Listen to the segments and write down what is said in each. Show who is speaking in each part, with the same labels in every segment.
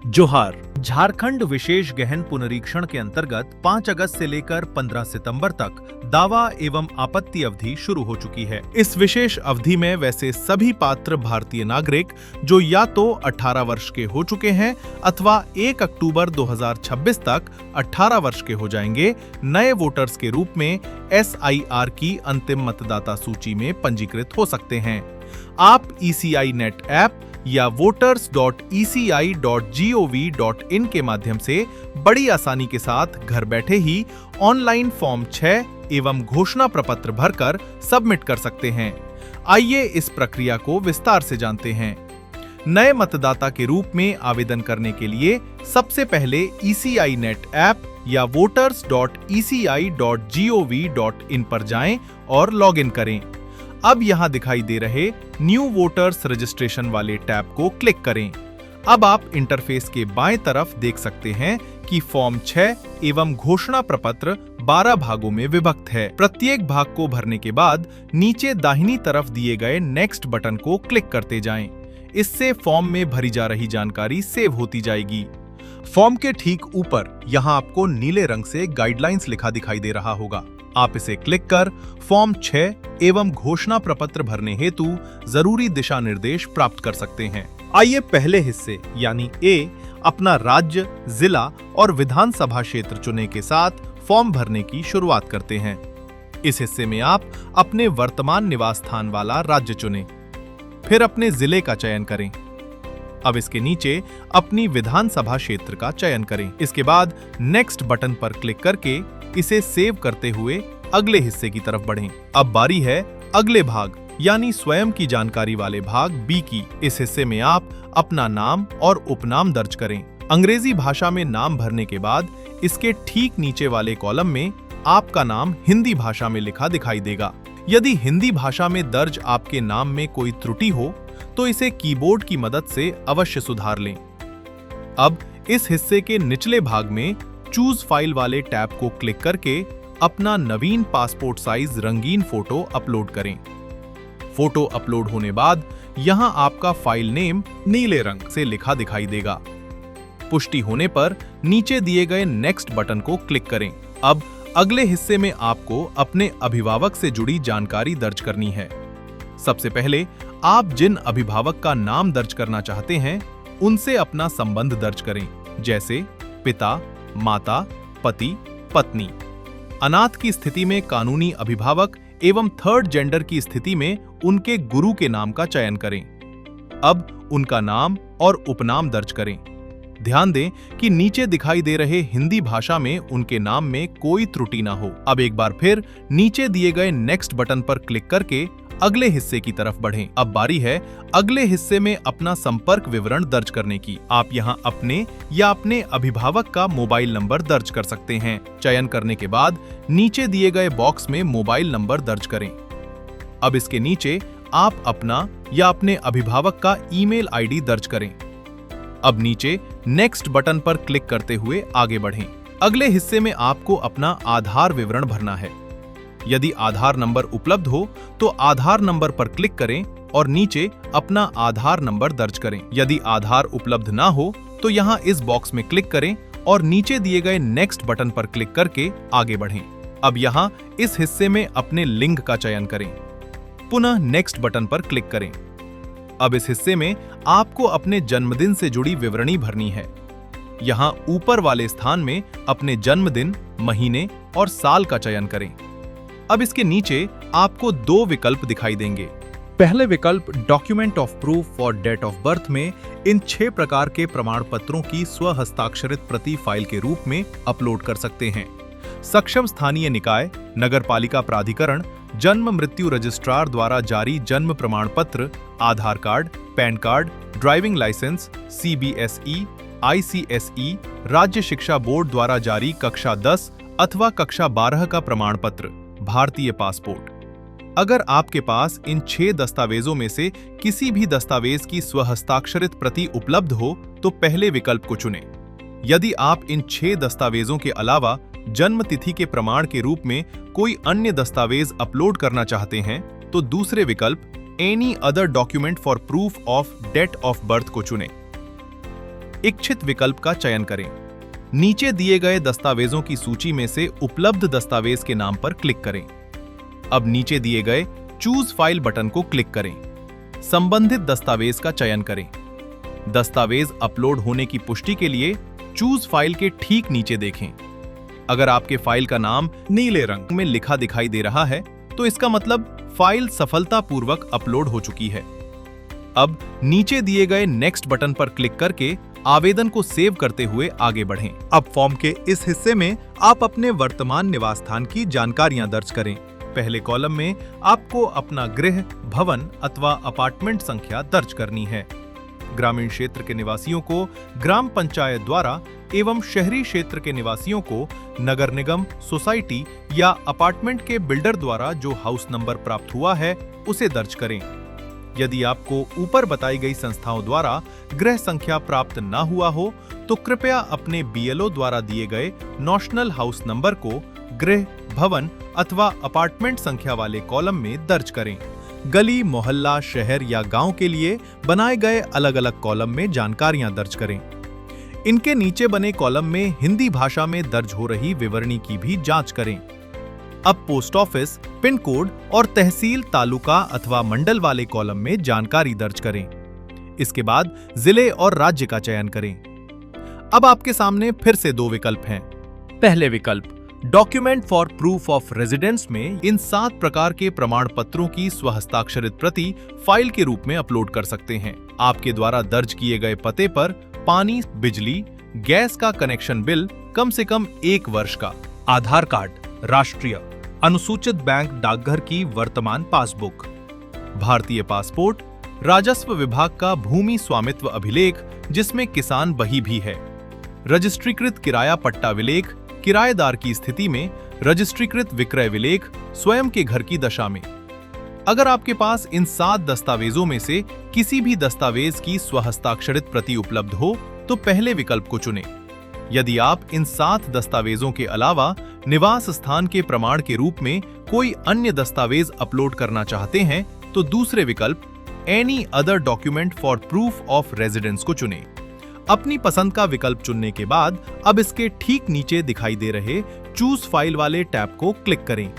Speaker 1: जोहार। झारखंड विशेष गहन पुनरीक्षण के अंतर्गत 5 अगस्त से लेकर 15 सितंबर तक दावा एवं आपत्ति अवधि शुरू हो चुकी है। इस विशेष अवधि में वैसे सभी पात्र भारतीय नागरिक जो या तो 18 वर्ष के हो चुके हैं अथवा 1 अक्टूबर 2026 तक 18 वर्ष के हो जाएंगे, नए वोटर्स के रूप में SIR की अंतिम मतदाता सूची में पंजीकृत हो सकते हैं। आप ECI नेट ऐप या voters.eci.gov.in के माध्यम से बड़ी आसानी के साथ घर बैठे ही ऑनलाइन फॉर्म 6 एवं घोषणा प्रपत्र भरकर सबमिट कर सकते हैं। आइए इस प्रक्रिया को विस्तार से जानते हैं। नए मतदाता के रूप में आवेदन करने के लिए सबसे पहले ECI नेट ऐप या voters.eci.gov.in पर जाएं और लॉगिन करें। अब यहां दिखाई दे रहे न्यू वोटर्स रजिस्ट्रेशन वाले टैब को क्लिक करें। अब आप इंटरफेस के बाएं तरफ देख सकते हैं कि फॉर्म 6 एवं घोषणा प्रपत्र 12 भागों में विभक्त है। प्रत्येक भाग को भरने के बाद नीचे दाहिनी तरफ दिए गए नेक्स्ट बटन को क्लिक करते जाएं। इससे फॉर्म में भरी जा रही जानकारी सेव होती जाएगी। फॉर्म के ठीक ऊपर यहां आपको नीले रंग से गाइडलाइंस लिखा दिखाई दे रहा होगा। आप इसे क्लिक कर फॉर्म 6 एवं घोषणा प्रपत्र भरने हेतु जरूरी दिशा निर्देश प्राप्त कर सकते हैं। आइए पहले हिस्से यानी A अपना राज्य, जिला और विधानसभा क्षेत्र चुने के साथ फॉर्म भरने की शुरुआत करते हैं। इस हिस्से में आप अपने वर्तमान निवास स्थान वाला राज्य चुनें, फिर अपने जिले का चयन करें। अब इसके नीचे अपनी विधानसभा क्षेत्र का चयन करें। इसके बाद नेक्स्ट बटन पर क्लिक करके इसे सेव करते हुए अगले हिस्से की तरफ बढ़ें। अब बारी है अगले भाग यानी स्वयं की जानकारी वाले भाग B की। इस हिस्से में आप अपना नाम और उपनाम दर्ज करें। अंग्रेजी भाषा में नाम भरने के बाद इसके ठीक नीचे वाले कॉलम में आपका नाम हिंदी भाषा में लिखा दिखाई देगा। यदि हिंदी भाषा में दर्ज आपके नाम में कोई त्रुटि हो तो इसे कीबोर्ड की मदद से अवश्य सुधार लें। अब इस हिस्से के निचले भाग में चूज फाइल वाले टैब को क्लिक करके अपना नवीन पासपोर्ट साइज रंगीन फोटो अपलोड करें। फोटो अपलोड होने बाद यहां आपका फाइल नेम नीले रंग से लिखा दिखाई देगा। पुष्टि होने पर नीचे दिए गए नेक्स्ट बटन को क्लिक करें। अब अगले हिस्से में आपको अपने अभिभावक से जुड़ी जानकारी दर्ज करनी है। सबसे पहले आप जिन अभिभावक का नाम दर्ज करना चाहते हैं उनसे अपना संबंध दर्ज करें, जैसे पिता, माता, पति, पत्नी। अनाथ की स्थिति में कानूनी अभिभावक एवं थर्ड जेंडर की स्थिति में उनके गुरु के नाम का चयन करें। अब उनका नाम और उपनाम दर्ज करें। ध्यान दें कि नीचे दिखाई दे रहे हिंदी भाषा में उनके नाम में कोई त्रुटि ना हो। अब एक बार फिर नीचे दिए गए नेक्स्ट बटन पर क्लिक करके अगले हिस्से की तरफ बढ़ें। अब बारी है अगले हिस्से में अपना संपर्क विवरण दर्ज करने की। आप यहां अपने या अपने अभिभावक का मोबाइल नंबर दर्ज कर सकते हैं। चयन करने के बाद नीचे दिए गए बॉक्स में मोबाइल नंबर दर्ज करें। अब इसके नीचे आप अपना या अपने अभिभावक का ईमेल ID दर्ज करें। अब नीचे नेक्स्ट बटन पर क्लिक करते हुए आगे बढ़ें। अगले हिस्से में आपको अपना आधार विवरण भरना है। यदि आधार नंबर उपलब्ध हो तो आधार नंबर पर क्लिक करें और नीचे अपना आधार नंबर दर्ज करें। यदि आधार उपलब्ध ना हो तो यहां इस बॉक्स में क्लिक करें और नीचे दिए गए नेक्स्ट बटन पर क्लिक करके आगे बढ़ें। अब यहां इस हिस्से में अपने लिंग का चयन करें। पुनः नेक्स्ट बटन पर क्लिक करें। अब इस हिस्से में आपको अपने जन्मदिन से जुड़ी विवरणी भरनी है। यहां ऊपर वाले स्थान में अपने जन्मदिन, महीने और साल का चयन करें। अब इसके नीचे आपको 2 विकल्प दिखाई देंगे। पहले विकल्प document of proof for date of birth में इन 6 प्रकार के प्रमाण पत्रों की स्वहस्ताक्षरित प्रति फाइल के रूप में अपलोड कर सकते हैं। सक्षम स्थानीय निकाय, नगरपालिका प्राधिकरण, जन्म मृत्यु रजिस्ट्रार द्वारा जारी जन्म प्रमाण पत्र, Aadhaar card, pan card, driving licence, CBSE, ICSE, राज्य शिक्षा बोर्ड द्वारा जारी कक्षा 10 अथवा कक्षा 12 का प्रमाण पत्र, भारतीय पासपोर्ट। अगर आपके पास इन 6 दस्तावेजों में से किसी भी दस्तावेज की स्वहस्ताक्षरित प्रति उपलब्ध हो तो पहले विकल्प को चुनें। यदि आप इन 6 दस्तावेजों के अलावा जन्म तिथि के प्रमाण के रूप में कोई अन्य दस्तावेज अपलोड करना चाहते हैं तो दूसरे विकल्प any other document for proof of date of birth को चुनें। इच्छित विकल्प का चयन करें। नीचे दिए गए दस्तावेजों की सूची में से उपलब्ध दस्तावेज के नाम पर क्लिक करें। अब नीचे दिए गए चूज फाइल बटन को क्लिक करें। संबंधित दस्तावेज का चयन करें। दस्तावेज अपलोड होने की पुष्टि के लिए चूज फाइल के ठीक नीचे देखें। अगर आपके फाइल का नाम नीले रंग में लिखा दिखाई दे रहा है, तो इसका मतलब फाइल सफलतापूर्वक अपलोड हो चुकी है। अब नीचे दिए गए नेक्स्ट बटन पर क्लिक करके आवेदन को सेव करते हुए आगे बढ़ें। अब फॉर्म के इस हिस्से में आप अपने वर्तमान निवास स्थान की जानकारियां दर्ज करें। पहले कॉलम में आपको अपना गृह, भवन अथवा अपार्टमेंट संख्या दर्ज करनी है। ग्रामीण क्षेत्र के निवासियों को ग्राम पंचायत द्वारा एवं शहरी क्षेत्र के निवासियों को नगर निगम, सोसाइटी या अपार्टमेंट के बिल्डर द्वारा जो हाउस नंबर प्राप्त हुआ है उसे दर्ज करें। यदि आपको ऊपर बताई गई संस्थाओं द्वारा गृह संख्या प्राप्त न हुआ हो, तो कृपया अपने बीएलओ द्वारा दिए गए नॉशनल हाउस नंबर को गृह, भवन अथवा अपार्टमेंट संख्या वाले कॉलम में दर्ज करें। गली, मोहल्ला, शहर या गांव के लिए बनाए गए अलग-अलग कॉलम में जानकारियां दर्ज करें। इनके नीचे बने कॉलम में हिंदी भाषा में दर्ज हो रही विवरणी की भी जांच करें। अब पोस्ट ऑफिस, पिन कोड और तहसील, तालुका अथवा मंडल वाले कॉलम में जानकारी दर्ज करें। इसके बाद जिले और राज्य का चयन करें। अब आपके सामने फिर से दो विकल्प हैं। पहले विकल्प document for proof of residence में इन 7 प्रकार के प्रमाण पत्रों की स्वहस्ताक्षरित प्रति फाइल के रूप में अपलोड कर सकते हैं। आपके द्वारा दर्ज किए गए पते पर पानी, बिजली, गैस का कनेक्शन बिल कम से कम 1 वर्ष का, आधार कार्ड, राष्ट्रीय अनुसूचित बैंक डाकघर की वर्तमान पासबुक, भारतीय पासपोर्ट, राजस्व विभाग का भूमि स्वामित्व अभिलेख जिसमें किसान बही भी है, रजिस्ट्रीकृत किराया पट्टा विलेख, किराएदार की स्थिति में रजिस्ट्रीकृत विक्रय विलेख, स्वयं के घर की दशा में। अगर आपके पास इन 7 दस्तावेजों में से किसी भी दस्तावेज की स्वहस्ताक्षरित प्रति उपलब्ध हो, तो पहले विकल्प को चुनें। यदि आप इन 7 दस्तावेजों के अलावा निवास स्थान के प्रमाण के रूप में कोई अन्य दस्तावेज अपलोड करना चाहते हैं, तो दूसरे विकल्प any other document for proof of residence को चुनें। अपनी पसंद का विकल्प चुनने के बाद अब इसके ठीक नीचे दिखाई दे रहे चूज फाइल वाले टैब को क्लिक करें।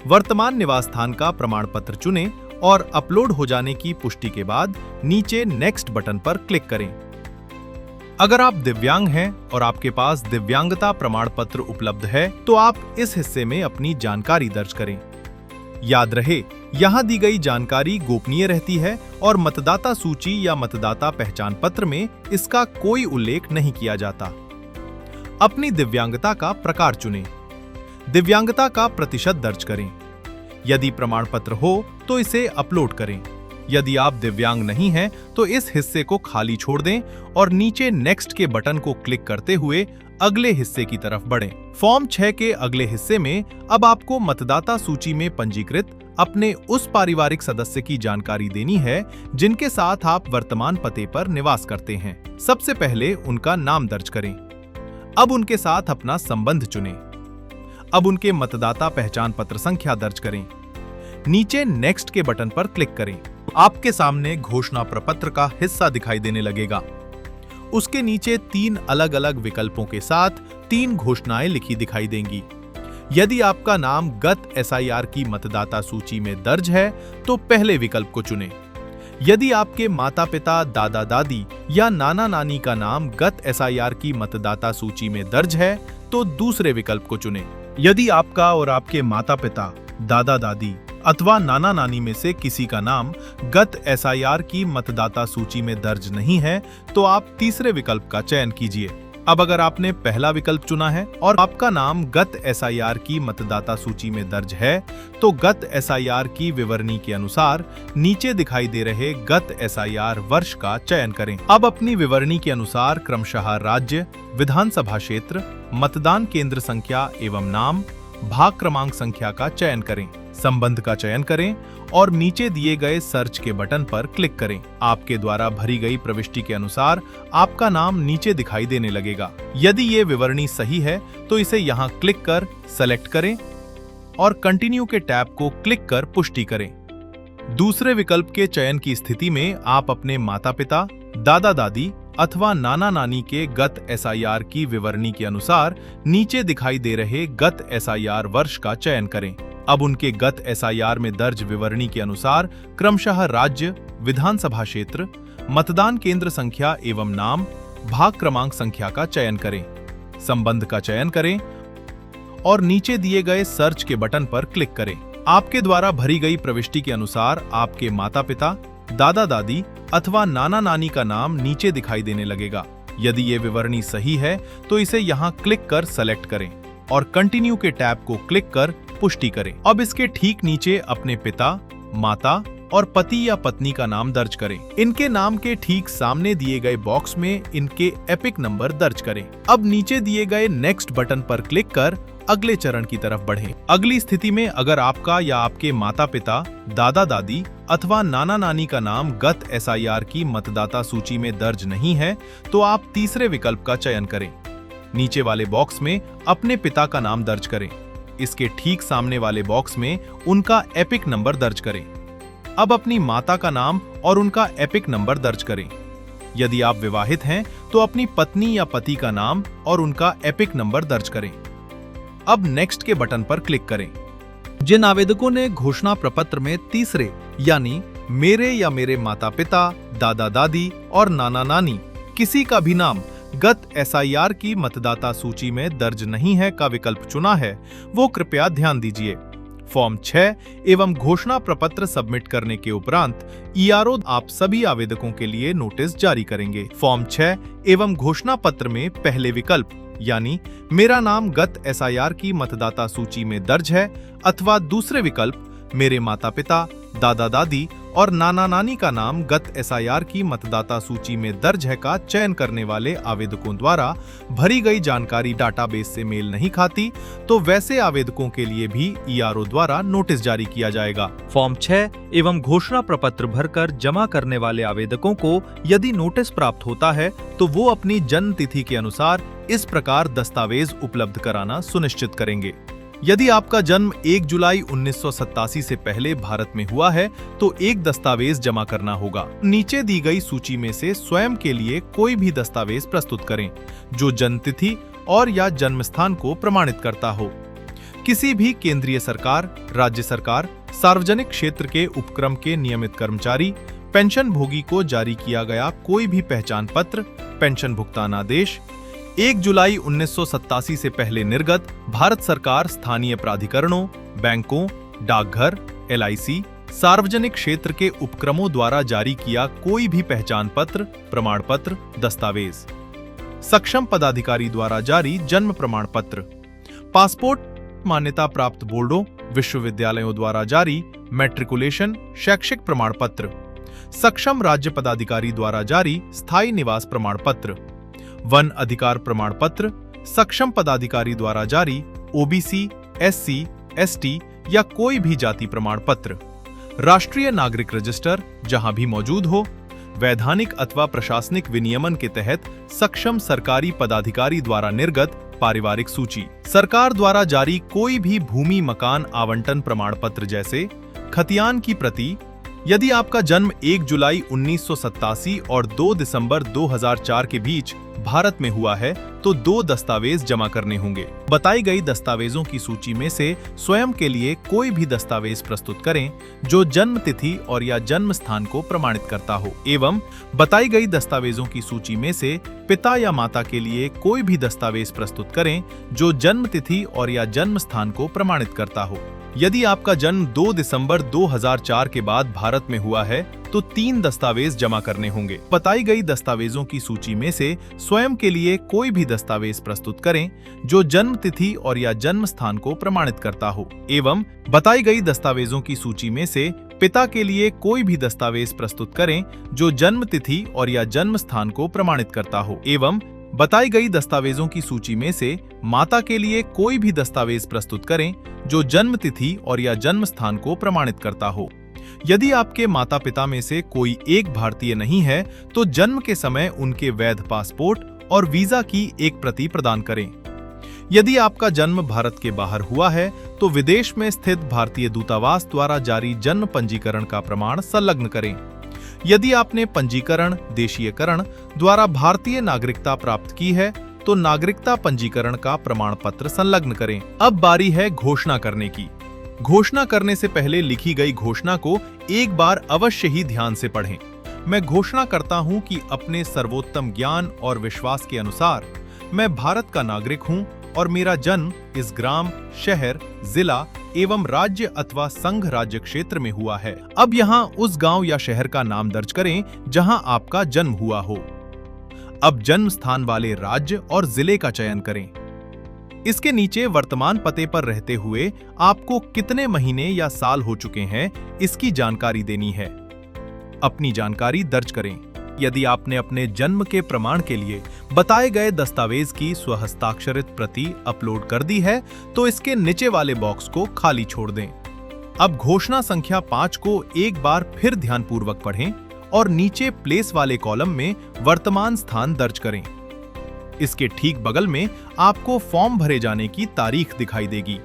Speaker 1: वर्तमान निवास स्थान का प्रमाण पत्र चुनें और अपलोड हो जाने की पुष्टि के बाद नीचे नेक्स्ट बटन पर क्लिक करें। अगर आप दिव्यांग हैं और आपके पास दिव्यांगता प्रमाण पत्र उपलब्ध है, तो आप इस हिस्से में अपनी जानकारी दर्ज करें। याद रहे, यहाँ दी गई जानकारी गोपनीय रहती है और मतदाता सूची या मतदाता पहचान पत्र में इसका कोई उल्लेख नहीं किया जाता। अपनी दिव्यांगता का प्रकार चुनें। दिव्यांगता का प्रतिशत दर्ज करें। यदि प्रमाण पत्र हो तो इसे अपलोड करें। यदि आप दिव्यांग नहीं हैं, तो इस हिस्से को खाली छोड़ दें और नीचे नेक्स्ट के बटन को क्लिक करते हुए अगले हिस्से की तरफ बढ़ें। फॉर्म 6 के अगले हिस्से में अब आपको मतदाता सूची में पंजीकृत अपने उस पारिवारिक सदस्य की जानकारी देनी है जिनके साथ आप वर्तमान पते पर निवास करते हैं। सबसे पहले उनका नाम दर्ज करें। अब उनके साथ अपना संबंध चुनें। अब उनके मतदाता पहचान पत्र संख्या दर्ज करें। नीचे नेक्स्ट के बटन पर क्लिक करें। आपके सामने घोषणा प्रपत्र का हिस्सा दिखाई देने लगेगा। उसके नीचे 3 अलग-अलग विकल्पों के साथ 3 घोषणाएं लिखी दिखाई देंगी। यदि आपका नाम गत एसआईआर की मतदाता सूची में दर्ज है, तो पहले विकल्प को चुनें। यदि आपके माता-पिता, दादा-दादी या नाना-नानी का नाम गत एसआईआर की मतदाता सूची में दर्ज है, तो दूसरे विकल्प को चुनें। यदि आपका और आपके माता-पिता, दादा-दादी अथवा नाना-नानी में से किसी का नाम गत एसआईआर की मतदाता सूची में दर्ज नहीं है, तो आप तीसरे विकल्प का चयन कीजिए। अब अगर आपने पहला विकल्प चुना है और आपका नाम गत एसआईआर की मतदाता सूची में दर्ज है, तो गत एसआईआर की विवरणी के अनुसार नीचे दिखाई दे रहे गत एसआईआर वर्ष का चयन करें। अब अपनी विवरणी के अनुसार क्रमशः राज्य, विधानसभा क्षेत्र, मतदान केंद्र संख्या एवं नाम, भाग क्रमांक संख्या का चयन करें। संबंध का चयन करें और नीचे दिए गए सर्च के बटन पर क्लिक करें। आपके द्वारा भरी गई प्रविष्टि के अनुसार आपका नाम नीचे दिखाई देने लगेगा। यदि ये विवरणी सही है, तो इसे यहाँ क्लिक कर सेलेक्ट करें और कंटिन्यू के टैब को क्लिक कर पुष्टि करें। दूसरे विकल्प के चयन की स्थिति में आप अपने माता-पिता, दादा-दादी अथवा नाना नानी के गत एसआईआर की विवरणी के अनुसार नीचे दिखाई दे रहे गत एसआईआर वर्ष का चयन करें। अब उनके गत एसआईआर में दर्ज विवरणी के अनुसार क्रमशः राज्य, विधानसभा क्षेत्र, मतदान केंद्र संख्या एवं नाम, भाग क्रमांक संख्या का चयन करें, संबंध का चयन करें और नीचे दिए गए सर्च के बटन पर क्लिक करें। आपके द्वारा भरी गई प्रविष्टि के अनुसार आपके माता पिता, दादा दादी अथवा नाना नानी का नाम नीचे दिखाई देने लगेगा। यदि ये विवरणी सही है तो इसे यहाँ क्लिक कर सेलेक्ट करें और कंटिन्यू के टैब को क्लिक कर पुष्टि करें। अब इसके ठीक नीचे अपने पिता, माता और पति या पत्नी का नाम दर्ज करें। इनके नाम के ठीक सामने दिए गए बॉक्स में इनके एपिक नंबर दर्ज करें। अब नीचे दिए गए नेक्स्ट बटन पर क्लिक कर अगले चरण की तरफ बढ़ें। अगली स्थिति में अगर आपका या आपके माता पिता, दादा दादी अथवा नाना नानी का नाम गत एसआईआर की मतदाता सूची में दर्ज नहीं है तो आप तीसरे विकल्प का चयन करें। नीचे वाले बॉक्स में अपने पिता का नाम दर्ज करें। इसके ठीक सामने वाले बॉक्स में उनका एपिक नंबर दर्ज करें। अब अपनी माता का नाम और उनका एपिक नंबर दर्ज करें। यदि आप विवाहित हैं तो अपनी पत्नी या पति का नाम और उनका एपिक नंबर दर्ज करें। अब नेक्स्ट के बटन पर क्लिक करें। जिन आवेदकों ने घोषणा प्रपत्र में तीसरे यानी मेरे या मेरे माता पिता, दादा दादी और नाना नानी किसी का भी नाम गत एसआईआर की मतदाता सूची में दर्ज नहीं है का विकल्प चुना है, वो कृपया ध्यान दीजिए। फॉर्म 6 एवं घोषणा प्रपत्र सबमिट करने के उपरांत ईआरओ आप सभी आवेदकों के लिए नोटिस जारी करेंगे। फॉर्म 6 एवं घोषणा पत्र में पहले विकल्प यानी मेरा नाम गत एसआईआर की मतदाता सूची में दर्ज है अथवा दूसरे विकल्प मेरे माता पिता, दादा दादी और नाना नानी का नाम गत एसआईआर की मतदाता सूची में दर्ज है का चयन करने वाले आवेदकों द्वारा भरी गई जानकारी डाटाबेस से मेल नहीं खाती तो वैसे आवेदकों के लिए भी ईआरओ द्वारा नोटिस जारी किया जाएगा। फॉर्म 6 एवं घोषणा प्रपत्र भरकर जमा करने वाले आवेदकों को यदि नोटिस प्राप्त होता है तो वो अपनी जन्म तिथि के अनुसार इस प्रकार दस्तावेज उपलब्ध कराना सुनिश्चित करेंगे। यदि आपका जन्म 1 जुलाई 1987 से पहले भारत में हुआ है तो एक दस्तावेज जमा करना होगा। नीचे दी गई सूची में से स्वयं के लिए कोई भी दस्तावेज प्रस्तुत करें जो जन्म तिथि और या जन्म स्थान को प्रमाणित करता हो। किसी भी केंद्रीय सरकार, राज्य सरकार, सार्वजनिक क्षेत्र के उपक्रम के नियमित कर्मचारी, पेंशन भोगी को जारी किया गया कोई भी पहचान पत्र, पेंशन भुगतान आदेश, 1 जुलाई 1987 से पहले निर्गत भारत सरकार स्थानीय प्राधिकरणों, बैंकों, डाकघर, एलआईसी, सार्वजनिक क्षेत्र के उपक्रमों द्वारा जारी किया कोई भी पहचान पत्र, प्रमाण पत्र, दस्तावेज, सक्षम पदाधिकारी द्वारा जारी जन्म प्रमाण पत्र, पासपोर्ट मान्यता प्राप्त बोर्डों, विश्वविद्यालयों द्वारा जारी मैट्रिकुलेशन शैक्षिक प्रमाण पत्र, सक्षम राज्य पदाधिकारी द्वारा जारी स्थायी निवास प्रमाण पत्र, वन अधिकार प्रमाण पत्र, सक्षम पदाधिकारी द्वारा जारी ओबीसी, एससी, एसटी या कोई भी जाति प्रमाण पत्र, राष्ट्रीय नागरिक रजिस्टर जहां भी मौजूद हो, वैधानिक अथवा प्रशासनिक विनियमन के तहत सक्षम सरकारी पदाधिकारी द्वारा निर्गत पारिवारिक सूची, सरकार द्वारा जारी कोई भी भूमि मकान आवंटन प्रमाण पत्र जैसे खतियान की प्रति। यदि आपका जन्म 1 जुलाई 1987 और 2 दिसंबर 2004 के बीच भारत में हुआ है तो 2 दस्तावेज जमा करने होंगे। बताई गई दस्तावेजों की सूची में से स्वयं के लिए कोई भी दस्तावेज प्रस्तुत करें जो जन्म तिथि और या जन्म स्थान को प्रमाणित करता हो एवं बताई गई दस्तावेजों की सूची में से पिता या माता के लिए कोई भी दस्तावेज प्रस्तुत करें जो जन्म तिथि और या जन्म स्थान को प्रमाणित करता हो। यदि आपका जन्म 2 दिसंबर 2004 के बाद भारत में हुआ है तो 3 दस्तावेज जमा करने होंगे। बताई गई दस्तावेजों की सूची में से स्वयं के लिए कोई भी दस्तावेज प्रस्तुत करें जो जन्म तिथि और या जन्म स्थान को प्रमाणित करता हो एवं बताई गई दस्तावेजों की सूची में से पिता के लिए कोई भी दस्तावेज प्रस्तुत करें जो जन्म तिथि और या जन्म स्थान को प्रमाणित करता हो एवं बताई गई दस्तावेजों की सूची में से माता के लिए कोई भी दस्तावेज प्रस्तुत करें जो जन्म तिथि और या जन्म स्थान को प्रमाणित करता हो। यदि आपके माता पिता में से कोई एक भारतीय नहीं है तो जन्म के समय उनके वैध पासपोर्ट और वीजा की एक प्रति प्रदान करें। यदि आपका जन्म भारत के बाहर हुआ है तो विदेश में स्थित भारतीय दूतावास द्वारा जारी जन्म पंजीकरण का प्रमाण संलग्न करें। यदि आपने पंजीकरण देशीयकरण द्वारा भारतीय नागरिकता प्राप्त की है तो नागरिकता पंजीकरण का प्रमाण पत्र संलग्न करें। अब बारी है घोषणा करने की। घोषणा करने से पहले लिखी गई घोषणा को एक बार अवश्य ही ध्यान से पढ़ें। मैं घोषणा करता हूं कि अपने सर्वोत्तम ज्ञान और विश्वास के अनुसार मैं भारत का नागरिक हूं और मेरा जन्म इस ग्राम, शहर, जिला एवं राज्य अथवा संघ राज्य क्षेत्र में हुआ है। अब यहाँ उस गांव या शहर का नाम दर्ज करें जहां आपका जन्म हुआ हो। अब जन्म स्थान वाले राज्य और जिले का चयन करें। इसके नीचे वर्तमान पते पर रहते हुए आपको कितने महीने या साल हो चुके हैं इसकी जानकारी देनी है। अपनी जानकारी दर्ज करें। यदि आपने अपने जन्म के प्रमाण के लिए बताए गए दस्तावेज की स्वहस्ताक्षरित प्रति अपलोड कर दी है तो इसके नीचे वाले बॉक्स को खाली छोड़ दें। अब घोषणा संख्या 5 को एक बार फिर ध्यानपूर्वक पढ़ें और नीचे प्लेस वाले कॉलम में वर्तमान स्थान दर्ज करें। इसके ठीक बगल में आपको फॉर्म भरे जाने की तारीख दिखाई देगी।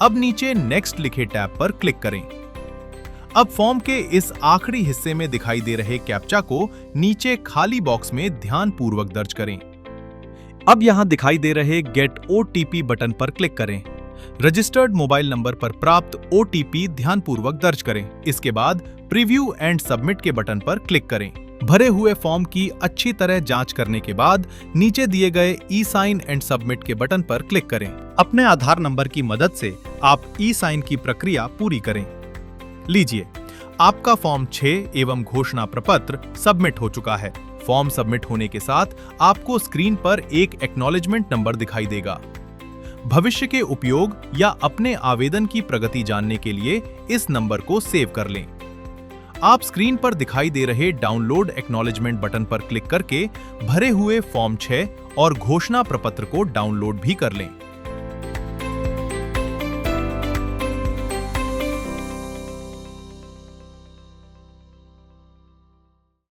Speaker 1: अब नीचे नेक्स्ट लिखे टैब पर क्लिक करें। अब फॉर्म के इस आखिरी हिस्से में दिखाई दे रहे कैप्चा को नीचे खाली बॉक्स में ध्यानपूर्वक दर्ज करें। अब यहां दिखाई दे रहे गेट ओटीपी बटन पर क्लिक करें। रजिस्टर्ड मोबाइल नंबर पर प्राप्त ओटीपी ध्यानपूर्वक दर्ज करें। इसके बाद प्रीव्यू एंड सबमिट के बटन पर क्लिक करें। भरे हुए फॉर्म की अच्छी तरह जांच करने के बाद नीचे दिए गए ई साइन एंड सबमिट के बटन पर क्लिक करें। अपने आधार नंबर की मदद से आप ई साइन की प्रक्रिया पूरी करें। लीजिए, आपका फॉर्म 6 एवं घोषणा प्रपत्र सबमिट हो चुका है। फॉर्म सबमिट होने के साथ आपको स्क्रीन पर एक एक्नॉलेजमेंट नंबर दिखाई देगा। भविष्य के उपयोग या अपने आवेदन की प्रगति जानने के लिए इस नंबर को सेव कर लें। आप स्क्रीन पर दिखाई दे रहे डाउनलोड एक्नॉलेजमेंट बटन पर क्लिक करके भरे हुए फॉर्म 6 और घोषणा प्रपत्र को डाउनलोड भी कर लें।